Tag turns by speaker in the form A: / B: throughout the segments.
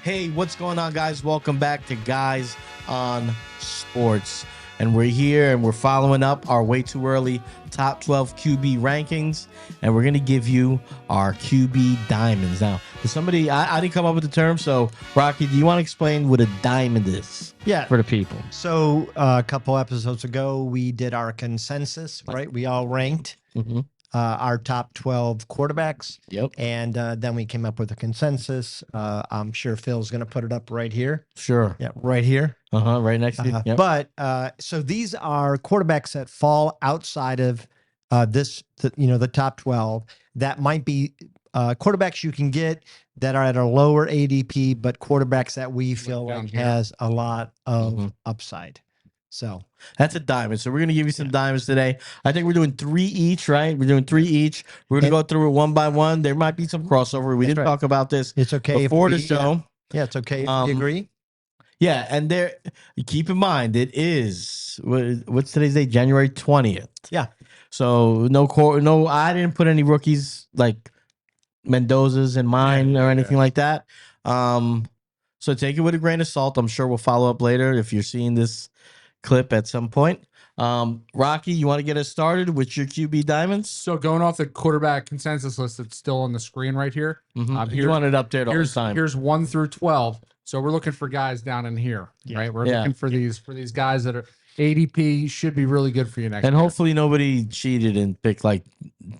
A: Hey, what's going on, guys? Welcome back to Guys on Sports. And we're here and we're following up our way too early top 12 QB rankings. And we're going to give you our QB diamonds. Now, for somebody, I didn't come up with the term. So, Rocky, do you want to explain what a diamond is for the people?
B: So a couple episodes ago, we did our consensus, right? We all ranked our top 12 quarterbacks.
A: Yep.
B: And then we came up with a consensus. I'm sure Phil's going to put it up right here.
A: Sure.
B: Yeah, right here.
A: Right next to you. Yep.
B: But so these are quarterbacks that fall outside of the top 12 that might be quarterbacks you can get that are at a lower ADP, but quarterbacks that we feel like has a lot of upside. So
A: that's a diamond. So we're going to give you some diamonds today. I think we're doing 3 each, right? We're doing 3 each. We're going to go through it one by one. There might be some crossover. We didn't talk about this.
B: It's okay
A: before the show.
B: Yeah, it's okay if we agree.
A: Yeah, and there, keep in mind, it is, what's today's date? January 20th.
B: Yeah.
A: So no, I didn't put any rookies like Mendoza's in mine or anything like that. So take it with a grain of salt. I'm sure we'll follow up later if you're seeing this clip at some point. Rocky, you want to get us started with your QB diamonds?
C: So going off the quarterback consensus list that's still on the screen right here.
A: You want it up there the whole time.
C: Here's 1 through 12. So we're looking for guys down in here, right? We're looking for these guys that are ADP should be really good for you next year.
A: And hopefully nobody cheated and picked like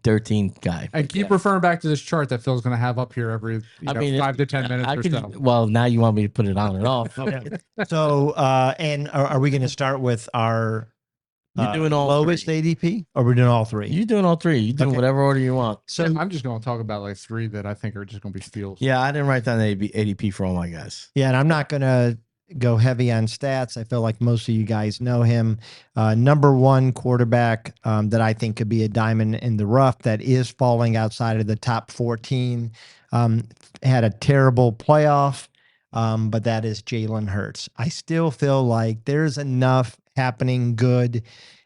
A: 13th guy.
C: And keep referring back to this chart that Phil's going to have up here every 5 to 10 minutes or so.
A: Well, now you want me to put it on and off.
B: So, and are we going to start with our
A: you're doing all
B: lowest ADP, or we're doing all 3?
A: You're doing all 3. You're doing whatever order you want.
C: So I'm just going to talk about like 3 that I think are just going to be steals.
A: Yeah, I didn't write down ADP for all my guys.
B: Yeah, and I'm not going to go heavy on stats. I feel like most of you guys know him. Number 1 quarterback that I think could be a diamond in the rough that is falling outside of the top 14. Had a terrible playoff, but that is Jalen Hurts. I still feel like there's enough happening good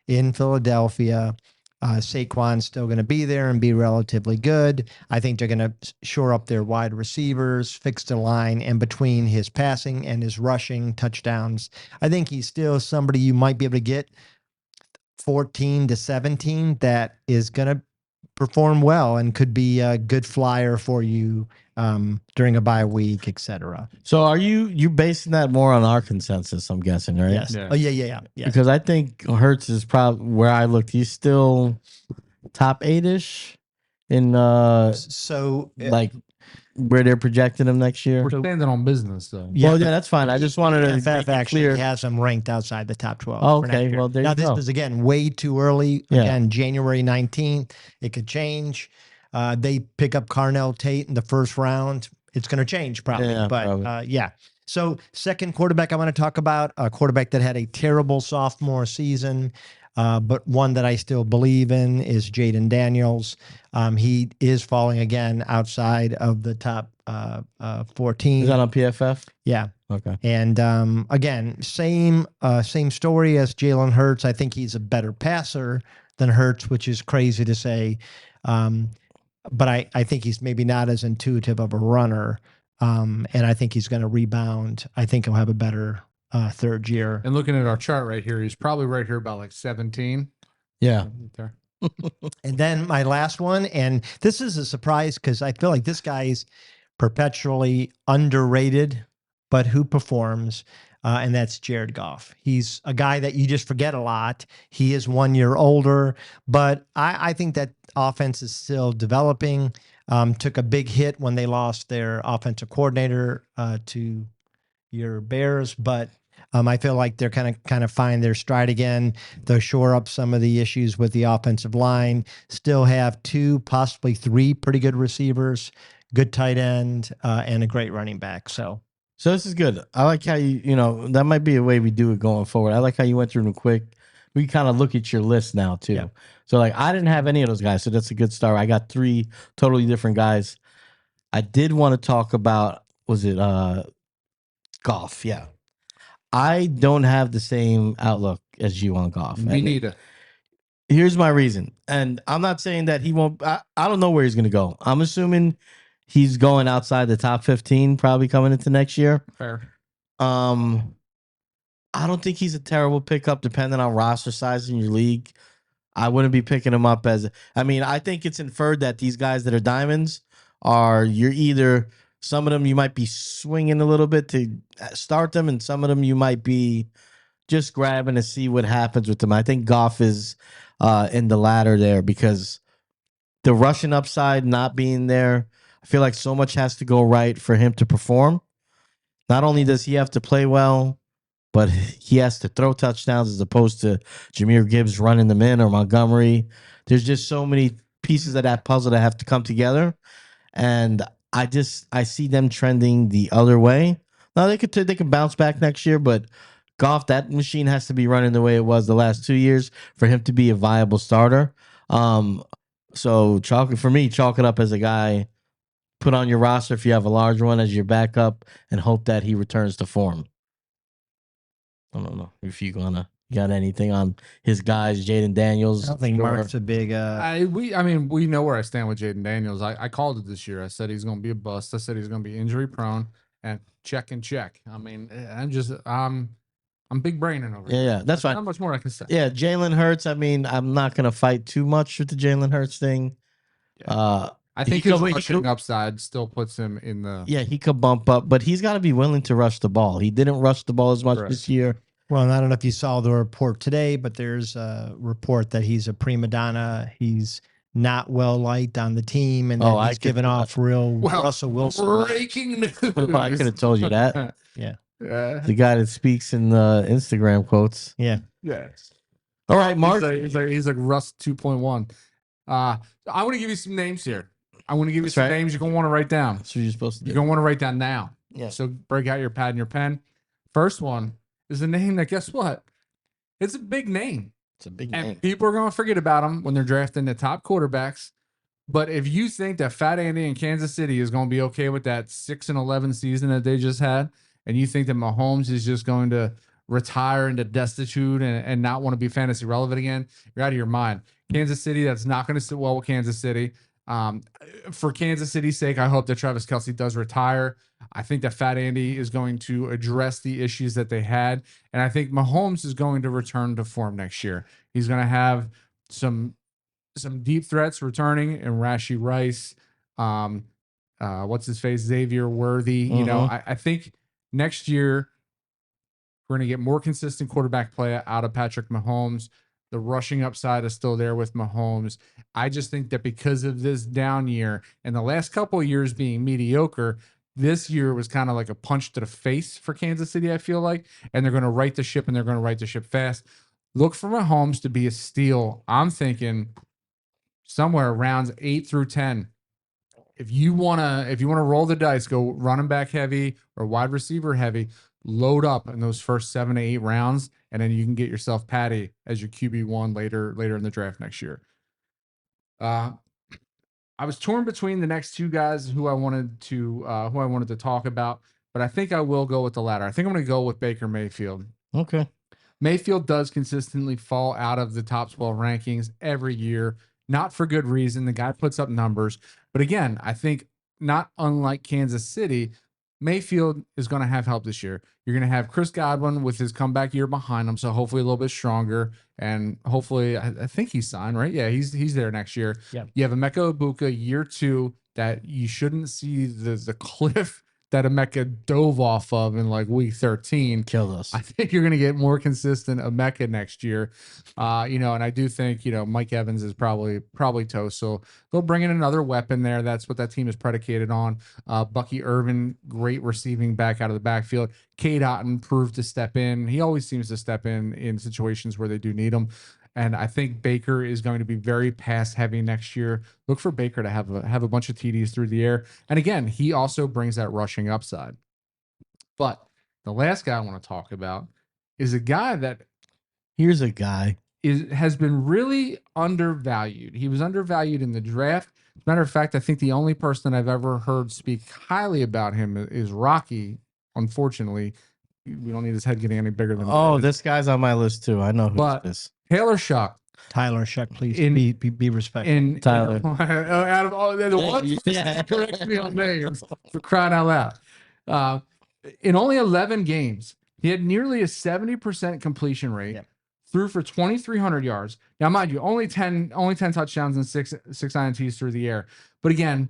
B: in Philadelphia. Saquon's still going to be there and be relatively good. I think they're going to shore up their wide receivers, fix the line, and between his passing and his rushing touchdowns, I think he's still somebody you might be able to get 14 to 17 that is going to perform well and could be a good flyer for you during a bye week, etc.
A: So are you basing that more on our consensus, I'm guessing, right?
B: Yes.
C: Yeah.
B: Oh, yeah.
A: Because I think Hurts is probably where I looked. He's still top 8-ish in like where they're projecting him next year.
C: We're standing on business though.
A: Well, yeah, that's fine. I just wanted to
B: FF actually has him ranked outside the top 12.
A: Oh, okay. Well, there
B: now
A: you
B: this
A: go.
B: is again way too early.
A: Yeah.
B: Again, January 19th. It could change. They pick up Carnell Tate in the first round. It's going to change probably.
A: Yeah,
B: but
A: probably.
B: yeah. So second quarterback I want to talk about, a quarterback that had a terrible sophomore season, but one that I still believe in is Jaden Daniels. He is falling again outside of the top 14.
A: Is that on PFF?
B: Yeah.
A: Okay.
B: And again, same story as Jalen Hurts. I think he's a better passer than Hurts, which is crazy to say. But I think he's maybe not as intuitive of a runner. And I think he's going to rebound. I think he'll have a better third year.
C: And looking at our chart right here, he's probably right here about like 17.
A: Yeah.
C: There.
B: And then my last one, and this is a surprise because I feel like this guy's perpetually underrated, but who performs? And that's Jared Goff. He's a guy that you just forget a lot. He is 1 year older, but I think that offense is still developing. Took a big hit when they lost their offensive coordinator to your Bears, but I feel like they're kind of find their stride again. They'll shore up some of the issues with the offensive line. Still have 2, possibly 3 pretty good receivers, good tight end, and a great running back. So
A: this is good. I like how that might be a way we do it going forward. I like how you went through them quick. We kind of look at your list now too.
B: Yeah.
A: So like I didn't have any of those guys, so that's a good start. I got 3 totally different guys. I did want to talk about Goff. Yeah. I don't have the same outlook as you on Goff.
C: Me neither.
A: Here's my reason. And I'm not saying that he won't. I don't know where he's going to go. I'm assuming he's going outside the top 15 probably coming into next year.
C: Fair.
A: I don't think he's a terrible pickup depending on roster size in your league. I wouldn't be picking him up I think it's inferred that these guys that are diamonds you're either, some of them you might be swinging a little bit to start them, and some of them you might be just grabbing to see what happens with them. I think Goff is in the latter there because the rushing upside not being there, I feel like so much has to go right for him to perform. Not only does he have to play well, but he has to throw touchdowns as opposed to Jahmyr Gibbs running them in or Montgomery. There's just so many pieces of that puzzle that have to come together. And I see them trending the other way. Now they can bounce back next year, but Goff, that machine has to be running the way it was the last 2 years for him to be a viable starter. So chalk it up as a guy, put on your roster if you have a large one as your backup, and hope that he returns to form. I don't know if you got anything on his guys, Jaden Daniels.
B: I don't think Mark's a big.
C: We know where I stand with Jaden Daniels. I called it this year. I said he's going to be a bust. I said he's going to be injury prone, and check. I mean, I'm big braining over here.
A: Yeah, that's fine.
C: Not much more I can say.
A: Yeah, Jalen Hurts. I mean, I'm not going to fight too much with the Jalen Hurts thing.
C: Yeah. I think his rushing upside still puts him in the...
A: Yeah, he could bump up, but he's got to be willing to rush the ball. He didn't rush the ball as much this year.
B: Well, and I don't know if you saw the report today, but there's a report that he's a prima donna. He's not well liked on the team, and he's giving off Russell Wilson.
C: Breaking news.
A: I could have told you that.
B: Yeah.
A: The guy that speaks in the Instagram quotes.
B: Yeah.
C: Yes.
A: All right, Mark.
C: He's like Russ 2.1. I want to give you some names here. I want to give you some names you're going to want to write down.
A: That's what you're supposed to do.
C: You're going to want to write down now.
A: Yeah.
C: So break out your pad and your pen. First one is a name that, guess what? It's a big name.
A: It's a big name.
C: People are going to forget about him when they're drafting the top quarterbacks. But if you think that Fat Andy in Kansas City is going to be okay with that 6-11 season that they just had, and you think that Mahomes is just going to retire into destitute and not want to be fantasy relevant again, you're out of your mind. Kansas City, that's not going to sit well with Kansas City. For Kansas City's sake, I hope that Travis Kelce does retire. I think that Fat Andy is going to address the issues that they had. And I think Mahomes is going to return to form next year. He's going to have some deep threats returning, and Rashee Rice, what's his face, Xavier Worthy. You know, I think next year we're going to get more consistent quarterback play out of Patrick Mahomes. The rushing upside is still there with Mahomes. I just think that because of this down year and the last couple of years being mediocre, this year was kind of like a punch to the face for Kansas City, I feel like. And they're going to right the ship, and they're going to right the ship fast. Look for Mahomes to be a steal. I'm thinking somewhere rounds 8 through 10. If you wanna roll the dice, go running back heavy or wide receiver heavy, load up in those first 7 to 8 rounds, and then you can get yourself Patty as your QB1 later in the draft next year. I was torn between the next two guys who I wanted to talk about, but I think I will go with the latter. I think I'm going to go with Baker Mayfield.
A: Okay.
C: Mayfield does consistently fall out of the top 12 rankings every year, not for good reason. The guy puts up numbers, but again, I think not unlike Kansas City, Mayfield is going to have help this year. You're going to have Chris Godwin with his comeback year behind him, so hopefully a little bit stronger, and hopefully I think he's signed, right? Yeah, he's there next year.
B: Yeah.
C: You have Emeka Egbuka year 2 that you shouldn't see the cliff that Emeka dove off of in like week 13.
A: Killed us.
C: I think you're going to get more consistent Emeka next year. And I do think, Mike Evans is probably toast. So they'll bring in another weapon there. That's what that team is predicated on. Bucky Irvin, great receiving back out of the backfield. Cade Otton proved to step in. He always seems to step in situations where they do need him. And I think Baker is going to be very pass heavy next year. Look for Baker to have a bunch of TDs through the air. And again, he also brings that rushing upside. But the last guy I want to talk about is a guy that
A: here's a guy
C: has been really undervalued. He was undervalued in the draft. As a matter of fact, I think the only person I've ever heard speak highly about him is Rocky. Unfortunately, we don't need his head getting any bigger than
A: this guy's on my list too. I know who this is.
C: Taylor Shuck,
B: Tyler Shuck, please
C: In-
B: be respectful.
C: In
A: Tyler.
C: out of all the ones,
A: Yeah.
C: correct me on names for crying out loud. In only 11 games, he had nearly a 70% completion rate.
B: Yep.
C: Threw for 2,300 yards. Now, mind you, only 10 touchdowns and six INTs through the air. But again,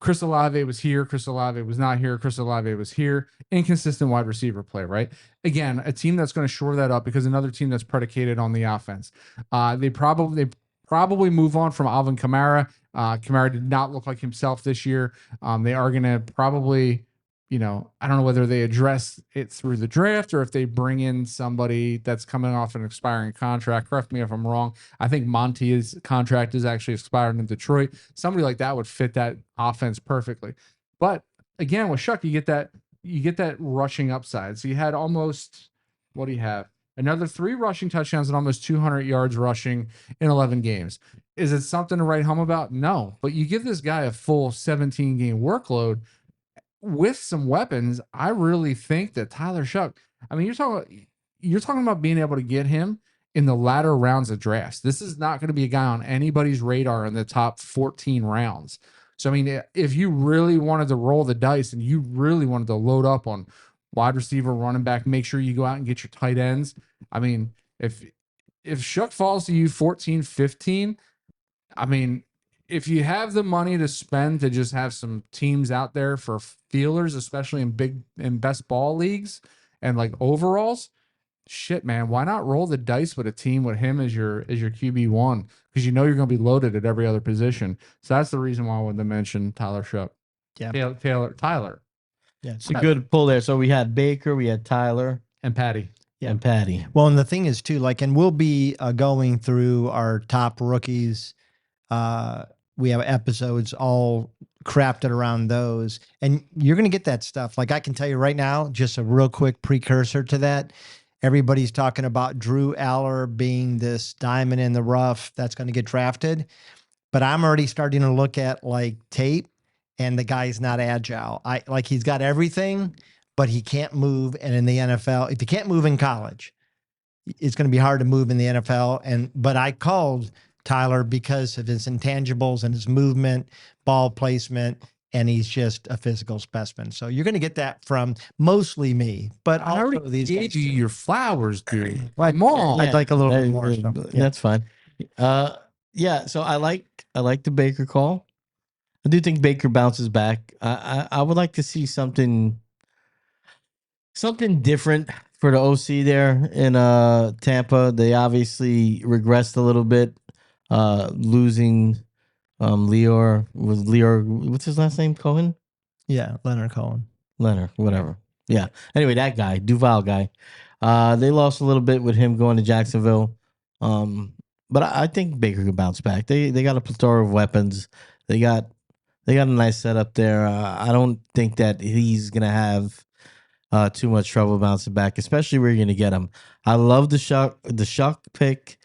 C: Chris Olave was here. Chris Olave was not here. Chris Olave was here. Inconsistent wide receiver play, right? Again, a team that's going to shore that up because another team that's predicated on the offense. They probably move on from Alvin Kamara. Kamara did not look like himself this year. They are going to probably, I don't know whether they address it through the draft or if they bring in somebody that's coming off an expiring contract. Correct me if I'm wrong. I think Monty's contract is actually expired in Detroit. Somebody like that would fit that offense perfectly. But again, with Shuck, you get that rushing upside. So you had almost, what do you have? Another 3 rushing touchdowns and almost 200 yards rushing in 11 games. Is it something to write home about? No. But you give this guy a full 17-game workload with some weapons. I really think that Tyler Shuck, I mean, you're talking about being able to get him in the latter rounds of drafts. This is not going to be a guy on anybody's radar in the top 14 rounds. So, I mean, if you really wanted to roll the dice and you really wanted to load up on wide receiver, running back, make sure you go out and get your tight ends. I mean, if Shuck falls to you 14, 15, I mean, if you have the money to spend to just have some teams out there for feelers, especially in best ball leagues and like overalls, shit, man, why not roll the dice with a team with him as your QB1? Because you're going to be loaded at every other position. So that's the reason why I wanted to mention Tyler Shuck.
B: Yeah.
C: Tyler.
B: Yeah.
A: It's a good pull there. So we had Baker, we had Tyler,
C: And Patty.
A: and Patty.
B: Well, and the thing is too, like, and we'll be going through our top rookies. We have episodes all crafted around those, and you're going to get that stuff. Like, I can tell you right now, just a real quick precursor to that. Everybody's talking about Drew Aller being this diamond in the rough that's going to get drafted, but I'm already starting to look at like tape, and the guy's not agile. He's got everything, but he can't move. And in the NFL, if you can't move in college, it's going to be hard to move in the NFL. But I called Tyler because of his intangibles and his movement, ball placement, and he's just a physical specimen. So you're going to get that from mostly me, but
C: I already
B: also these
C: gave
B: guys
C: you
B: too.
C: your flowers, dude.
B: Well,
C: Come on.
B: I'd like a little bit more stuff. Yeah.
A: That's fine. Yeah. So I like the Baker call. I do think Baker bounces back. I would like to see something different for the OC there in Tampa. They obviously regressed a little bit, losing Leor. What's his last name? Cohen?
B: Yeah, Leonard Cohen.
A: Leonard, whatever. Yeah. Anyway, that guy, Duval guy. They lost a little bit with him going to Jacksonville. But I think Baker could bounce back. They got a plethora of weapons. They got a nice setup there. I don't think that he's gonna have too much trouble bouncing back, especially where you're gonna get him. I love the Shuck pick.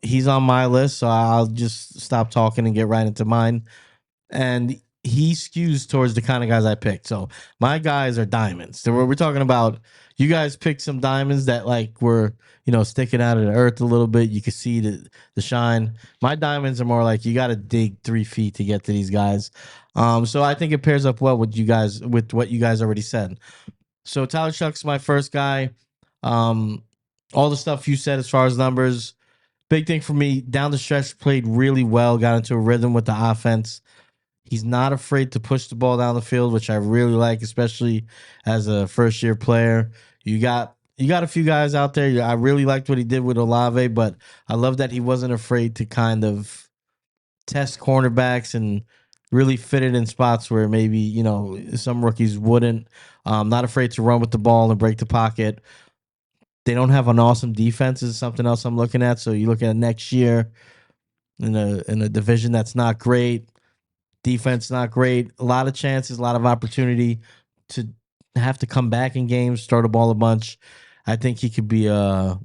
A: He's on my list, so I'll just stop talking and get right into mine. And he skews towards the kind of guys I picked. So my guys are diamonds. So we're talking about, you guys picked some diamonds that like were, sticking out of the earth a little bit. You could see the shine. My diamonds are more like you got to dig 3 feet to get to these guys. So I think it pairs up well with what you guys already said. So Tyler Shuck's my first guy. All the stuff you said as far as numbers, big thing for me, down the stretch, played really well, got into a rhythm with the offense. He's not afraid to push the ball down the field, which I really like, especially as a first-year player. You got a few guys out there. I really liked what he did with Olave, but I love that he wasn't afraid to kind of test cornerbacks and really fit it in spots where maybe, some rookies wouldn't. Not afraid to run with the ball and break the pocket. They don't have an awesome defense is something else I'm looking at. So you look at next year in a division that's not great. Defense not great. A lot of chances, a lot of opportunity to have to come back in games, start the ball a bunch. I think he could be one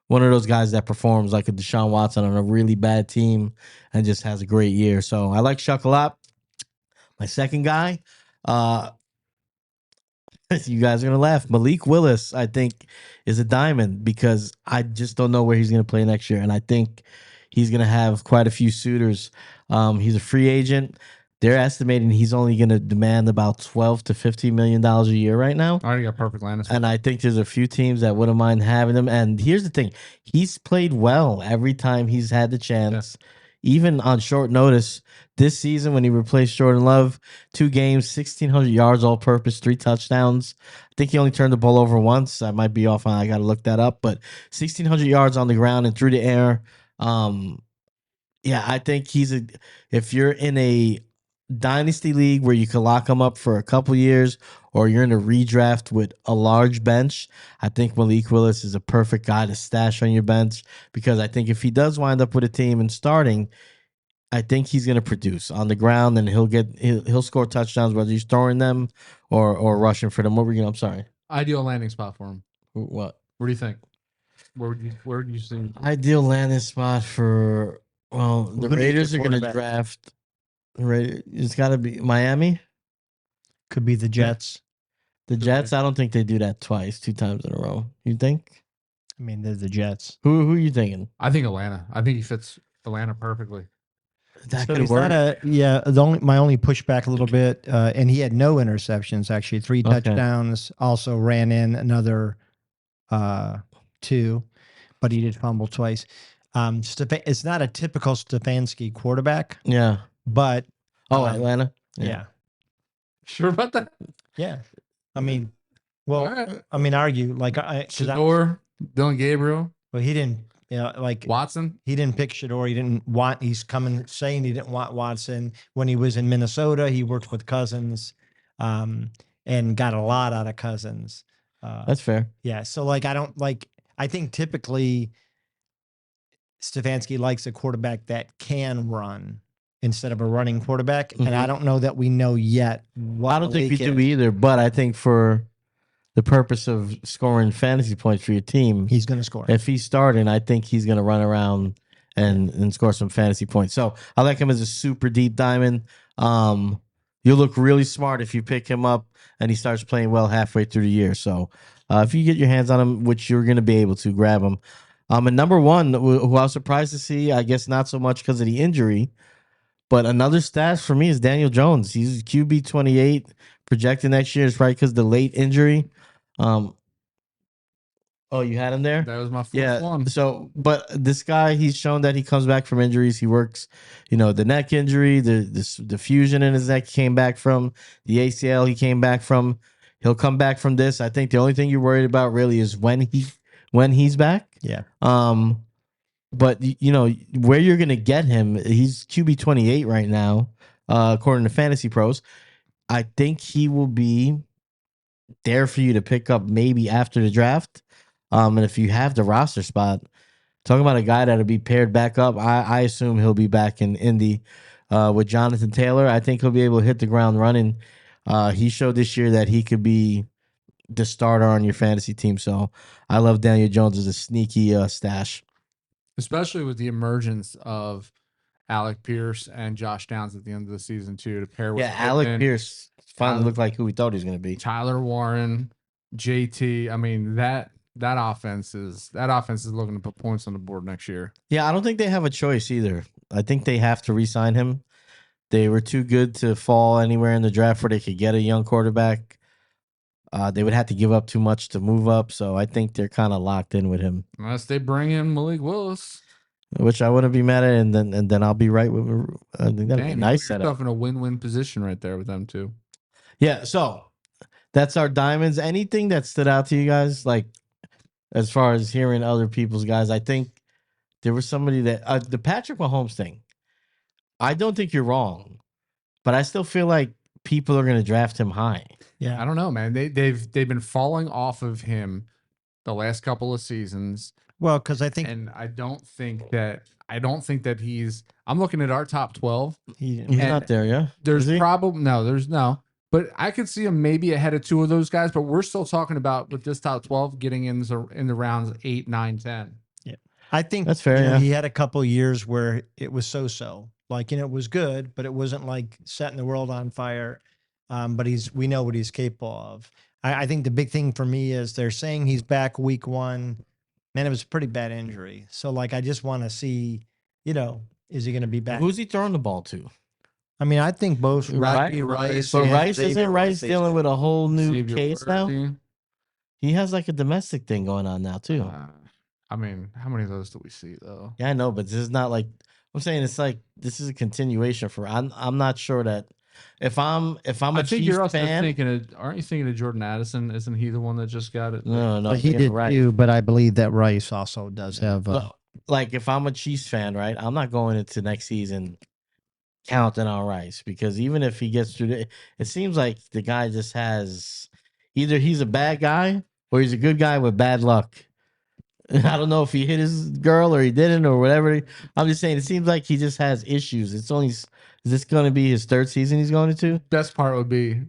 A: of those guys that performs like a Deshaun Watson on a really bad team and just has a great year. So I like Shuck a lot. My second guy, You guys are gonna laugh. Malik Willis, I think, is a diamond because I just don't know where he's gonna play next year, and I think he's gonna have quite a few suitors. He's a free agent. They're estimating he's only gonna demand about $12 to $15 million a year right now.
C: I already got perfect Landis.
A: And I think there's a few teams that wouldn't mind having him. And here's the thing: he's played well every time he's had the chance, even on short notice. This season, when he replaced Jordan Love, 2 games, 1,600 yards, all-purpose, 3 touchdowns. I think he only turned the ball over once. I might be off. I got to look that up. But 1,600 yards on the ground and through the air. Yeah, I think he's a. If you're in a dynasty league where you can lock him up for a couple years, or you're in a redraft with a large bench, I think Malik Willis is a perfect guy to stash on your bench because I think if he does wind up with a team and starting, I think he's going to produce on the ground and he'll score touchdowns whether he's throwing them or rushing for them. What were you? I'm sorry.
C: Ideal landing spot for him.
A: What?
C: What do you think? Where would you see?
A: Ideal landing spot for the
B: Who do you
A: Raiders are
B: think
A: going to
B: quarterback?
A: draft. It's got to be Miami.
B: Could be the Jets.
A: The Jets. I don't think they do that 2 times in a row. You think?
B: I mean, they're the Jets.
A: Who are you thinking?
C: I think Atlanta. I think he fits Atlanta perfectly.
A: That
B: So
A: could
B: he's
A: work.
B: my only pushback a little bit, and he had no interceptions actually, 3
A: Okay.
B: touchdowns. Also ran in another 2, but he did fumble twice. It's not a typical Stefanski quarterback,
A: Yeah.
B: but
A: Atlanta.
B: yeah.
C: Sure about that?
B: Yeah. I mean, well,
C: All right.
B: I mean, argue like
C: Shador, Dylan Gabriel,
B: well, he didn't, like
C: Watson.
B: he didn't pick Shador. He didn't want. He's coming saying he didn't want Watson when he was in Minnesota. He worked with Cousins, and got a lot out of Cousins.
A: That's fair.
B: Yeah. So like, I think typically Stefanski likes a quarterback that can run instead of a running quarterback. And I don't know that we know yet what
A: I don't think we
B: Malik
A: do
B: is.
A: either, but I think for the purpose of scoring fantasy points for your team,
B: He's going to score.
A: if he's starting, I think he's going to run around and score some fantasy points. So I like him as a super deep diamond. You'll look really smart if you pick him up and he starts playing well halfway through the year. So if you get your hands on him, which you're going to be able to, grab him. And number one, who I was surprised to see, I guess not so much because of the injury, but another stash for me is Daniel Jones. He's QB 28 projected next year. It's probably because of the late injury. Oh, you had him there?
C: That was my first
A: Yeah.
C: one.
A: So, but this guy, he's shown that he comes back from injuries. He works, the neck injury, the fusion in his neck he came back from, the ACL he came back from. He'll come back from this. I think the only thing you're worried about really is when he's back.
B: Yeah.
A: But where you're gonna get him, he's QB 28 right now, according to Fantasy Pros. I think he will be there for you to pick up maybe after the draft. And if you have the roster spot, talking about a guy that'll be paired back up, I assume he'll be back in Indy with Jonathan Taylor. I think he'll be able to hit the ground running. He showed this year that he could be the starter on your fantasy team. So I love Daniel Jones as a sneaky stash.
C: Especially with the emergence of Alec Pierce and Josh Downs at the end of the season too, to pair with
A: Yeah, Alec
C: Pittman,
A: Pierce finally
C: Tyler-
A: looked like who we thought he was going to be.
C: Tyler Warren, JT. I mean that offense is looking to put points on the board next year.
A: Yeah, I don't think they have a choice either. I think they have to re-sign him. They were too good to fall anywhere in the draft where they could get a young quarterback. They would have to give up too much to move up, so I think they're kind of locked in with him,
C: Unless they bring in Malik Willis.
A: which I wouldn't be mad at. And then I'll be right with. I think that'd be a
C: Dang,
A: nice
C: you put
A: setup.
C: yourself in a win-win position right there with them too.
A: Yeah, so that's our diamonds. Anything that stood out to you guys, like as far as hearing other people's guys? I think there was somebody that the Patrick Mahomes thing. I don't think you're wrong, but I still feel like people are going to draft him high.
B: Yeah.
C: I don't know, man. They've been falling off of him the last couple of seasons,
B: Well, because I think
C: and I don't think that he's. I'm looking at our top 12.
B: he,
A: He's
C: And
A: not there, yeah.
C: There's
A: Is he?
C: probably no, but I could see him maybe ahead of 2 of those guys. But we're still talking about with this top 12 getting in the rounds 8, 9, 10.
B: I think
A: That's fair, yeah.
B: He had a couple years where it was so. Like, it was good, but it wasn't like setting the world on fire. But we know what he's capable of. I think the big thing for me is they're saying he's back week 1. Man, it was a pretty bad injury. So, like, I just want to see, is he going to be back?
A: Who's he throwing the ball to?
B: I mean, I think both
A: Right.
B: Rice.
A: But
B: and
A: Rice
B: Xavier
A: isn't Rice
B: Worthy.
A: dealing with a whole new
C: Xavier
A: case now?
C: Worthy.
A: He has like a domestic thing going on now too.
C: I mean, how many of those do we see though?
A: Yeah, I know, but this is not like I'm saying. It's like this is a continuation for. I'm not sure that if I'm a
C: I think
A: Chiefs
C: you're also
A: fan.
C: thinking of, aren't you thinking of Jordan Addison? Isn't he the one that just got it?
A: No,
B: But he
A: yeah,
B: did
A: right.
B: too, but I believe that Rice also does have.
A: But, like if I'm a Chiefs fan, right? I'm not going into next season counting on Rice because even if he gets through, it seems like the guy just has either he's a bad guy or he's a good guy with bad luck. I don't know if he hit his girl or he didn't or whatever. I'm just saying it seems like he just has issues. Is this going to be his 3rd season he's going into?
C: Best part would be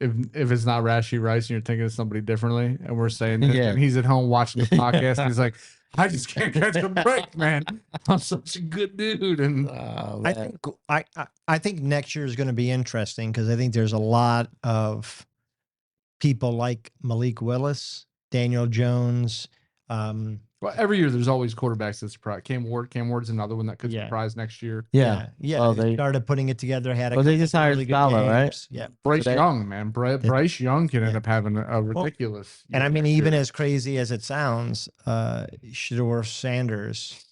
C: if it's not Rashee Rice and you're thinking of somebody differently, and we're saying this,
A: Yeah.
C: and he's at home watching the podcast, and he's like, "I just can't catch a break, man. I'm such a good dude." And
B: I think next year is going to be interesting because I think there's a lot of people like Malik Willis, Daniel Jones.
C: well, every year there's always quarterbacks that surprise. Cam Ward's another one that could
B: Yeah.
C: surprise next year.
A: Yeah.
B: yeah.
A: Oh,
B: They
A: they
B: started putting it together. Had a
A: Well, they
B: couple
A: just hired
B: really good
A: Scala, right?
B: games. Yeah,
C: Bryce
A: they-
C: Young, man, Bryce Young can end up having a ridiculous.
B: and I
C: year
B: mean,
C: next
B: even
C: year.
B: as crazy as it sounds, Shedeur Sanders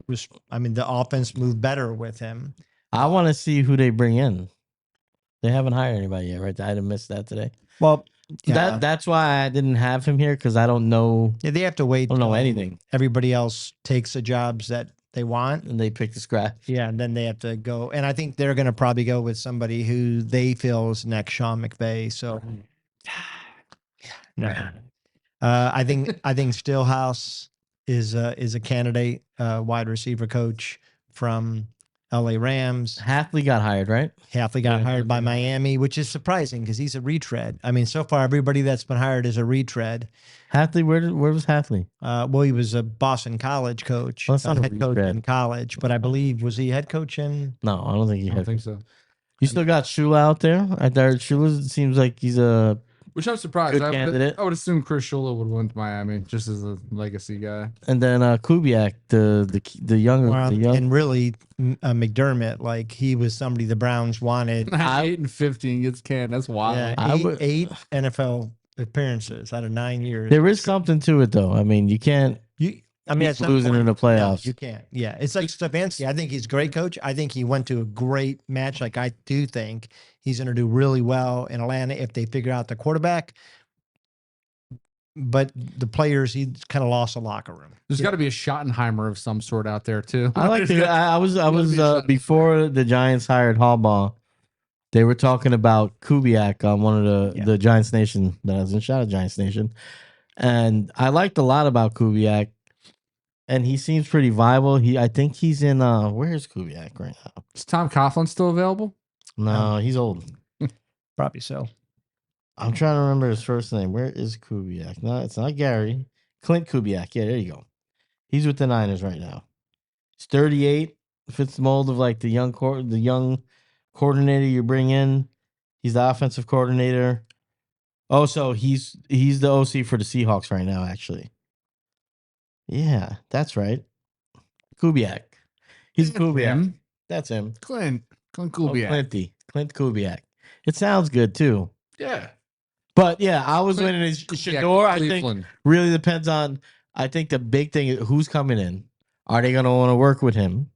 B: was. I mean, the offense moved better with him.
A: I want to see who they bring in. They haven't hired anybody yet, right? I didn't miss that today.
B: Well, yeah,
A: That's why I didn't have him here because I don't know.
B: they have to wait.
A: I don't know
B: till
A: anything.
B: Everybody else takes the jobs that they want.
A: And they picked the scratch.
B: Yeah, and then they have to go. And I think they're going to probably go with somebody who they feel is next Sean McVay. So, no. I think Stillhouse is a candidate, wide receiver coach from LA Rams.
A: Hathley got hired, right?
B: Halfley got
C: Yeah,
B: hired by
C: Halfley.
B: Miami, which is surprising because he's a retread. I mean, so far everybody that's been hired is a retread.
A: Hathley, where was Hathley?
B: Well, he was a Boston College coach,
A: Well, that's not a
B: head coach
A: retread.
B: in college, but I believe was he head coach in?
A: No, I don't think he
C: I don't
A: had.
C: think so.
A: You still got Shula out there. I thought Shula seems like he's a.
C: Which I'm surprised.
A: Good
C: I
A: candidate.
C: would assume Chris Shula would win to Miami just as a legacy guy.
A: And then Kubiak, the younger,
B: Well,
A: the young.
B: and really, McDermott, like he was somebody the Browns wanted.
C: 8-15 gets canned. That's wild.
B: Yeah,
A: I would-
B: eight NFL appearances out of 9 years.
A: There is something to it, though. I mean, you can't
B: I mean,
A: keep
B: at some
A: losing
B: point-
A: in the
B: No,
A: playoffs.
B: you can't. Yeah, it's like Stefanski. I think he's a great coach. I think he went to a great match. Like I do think he's going to do really well in Atlanta if they figure out the quarterback. But the players, he kind of lost the locker room.
C: There's got to be a Schottenheimer of some sort out there too.
A: I like
C: There's
A: to.
C: got-
A: I was
C: gotta be a shot.
A: before the Giants hired Harbaugh. They were talking about Kubiak on one of
B: Yeah.
A: the Giants Nation that I was in. Shout out Giants Nation, and I liked a lot about Kubiak, and he seems pretty viable. I think he's in. Where's Kubiak right now?
C: Is Tom Coughlin still available?
A: No, he's old.
B: Probably so.
A: I'm trying to remember his first name. Where is Kubiak? No, it's not Gary. Clint Kubiak. Yeah, there you go. He's with the Niners right now. He's 38. Fits the mold of like the young coordinator you bring in. He's the offensive coordinator. Oh, so he's the OC for the Seahawks right now, actually. Yeah, that's right. Kubiak. He's Kubiak.
C: Him?
A: That's him.
C: Clint
A: Oh,
C: Kubiak.
A: Clint Kubiak. It sounds good too.
C: Yeah.
A: But yeah, I was
C: Clint
A: winning
C: Kubiak,
A: Shador. I think
C: Cleveland.
A: really depends on. I think the big thing is who's coming in. Are they going to want to work with him?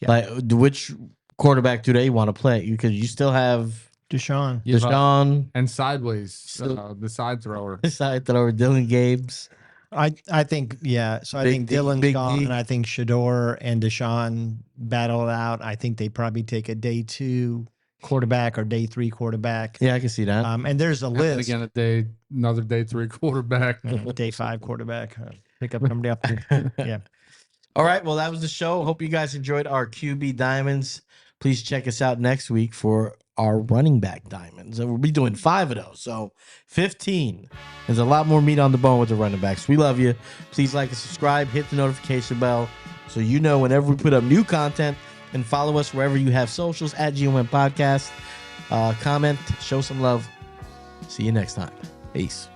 B: Yeah.
A: Like, which quarterback do they want to play? Because you still have
B: Deshaun.
C: Yeah,
A: Deshaun,
C: and sideways,
A: Still-
C: the side thrower.
A: side thrower, Dylan Gabes.
B: I think, yeah. So I
A: Big
B: think
A: D,
B: Dylan's
A: Big
B: gone,
A: D.
B: and I think Shador and Deshaun battle it out. I think they probably take a day 2 quarterback or day 3 quarterback.
A: Yeah, I can see that.
B: And there's a
C: And then
B: list.
C: again, another day 3 quarterback.
B: Day 5 quarterback. Pick up somebody up. Yeah.
A: All right. Well, that was the show. Hope you guys enjoyed our QB Diamonds. Please check us out next week for our running back diamonds. And we'll be doing 5 of those. So 15. There's a lot more meat on the bone with the running backs. We love you. Please like and subscribe. Hit the notification bell so you know whenever we put up new content. And follow us wherever you have socials at GOM Podcast. Comment, show some love. See you next time. Peace.